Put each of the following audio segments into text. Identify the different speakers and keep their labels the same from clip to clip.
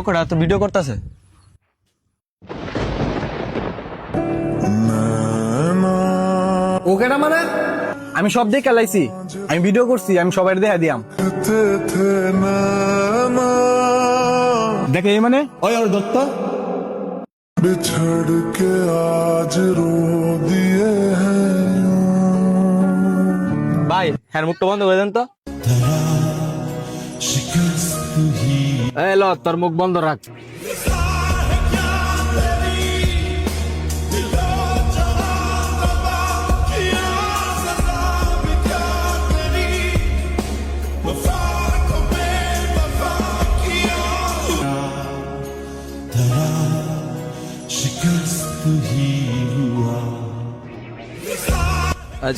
Speaker 1: কটা তো ভিডিও করতেছে।
Speaker 2: ও কেনা মানে আমি সব দিয়ে খেলাইছি, আমি ভিডিও করছি, আমি সবাই দেখা দিয়াম। দেখে এই মানে ওই ওর দত্ত
Speaker 3: बिछड़ के आज रो दिए हैं
Speaker 1: ভাই হ্যাঁ মুখটা বন্ধ করে দেন তো।
Speaker 2: এই ল তোর মুখ বন্ধ রাখ।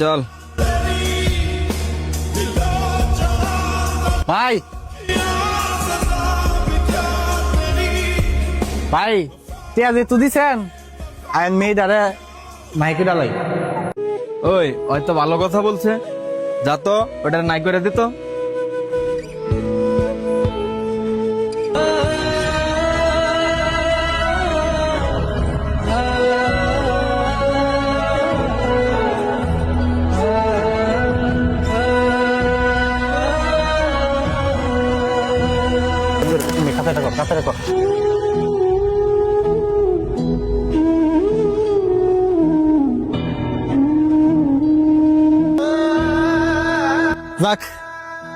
Speaker 1: চল
Speaker 2: ভাই ভাই টিয়া যে তু দিছেন আইন মেয়ে ডারে মাইকে ডালাই।
Speaker 1: ওই হয়তো ভালো কথা বলছে, যা তো ওটা নাই করে দিত।
Speaker 2: কাছে রাখো। যাক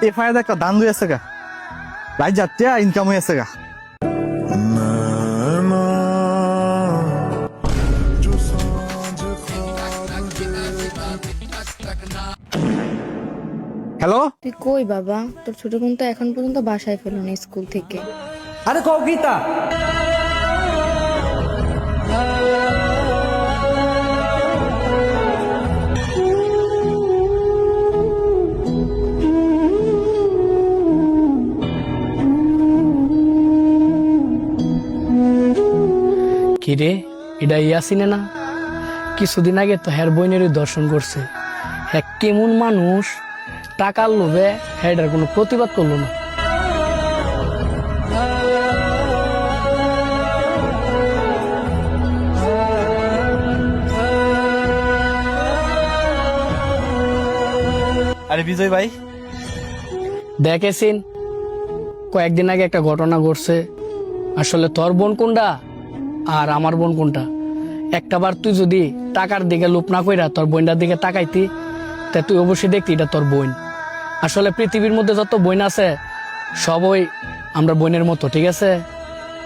Speaker 2: এই ফায়দা একটা দান দুই আছে গা, রাইত যাচ্ছে ইনকাম হয়ে আছে গা।
Speaker 3: नैना जो सांझ
Speaker 2: হ্যালো
Speaker 4: তুই কই বাবা? তোর ছোট বোন তো এখন পর্যন্ত বাসায় ফেলো না স্কুল থেকে।
Speaker 2: আরে কও গীতা
Speaker 5: কিরে এটা ইয়াসিনে না? কিছুদিন আগে তো হ্যার বইনেরই দর্শন করছে। হ্যাঁ কেমন মানুষ, টাকার লোভে হ্যাডার কোনো প্রতিবাদ করলো না।
Speaker 1: আরে বিজয় ভাই
Speaker 5: দেখেছিন কয়েকদিন আগে একটা ঘটনা ঘটছে। আসলে তোর বোন কোনটা আর আমার বোন কোনটা? একটাবার তুই যদি টাকার দিকে লোভ না কইরা তোর বোনটার দিকে তাকাইতি, তা তুই অবশ্যই দেখতি এটা তোর বোন। আসলে পৃথিবীর মধ্যে যত বোন আছে সবই আমরা বোনের মতো, ঠিক আছে?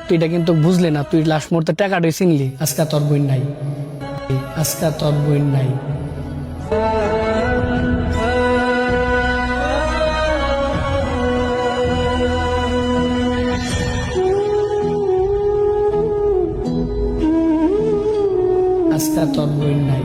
Speaker 5: তুই এটা কিন্তু বুঝলি না, তুই লাস্ট মুহূর্তে টাকাটাই চিনলি। আজকে তোর বোন নাই, আজকে তোর বোন নাই। আজকে তোর বোন নাই।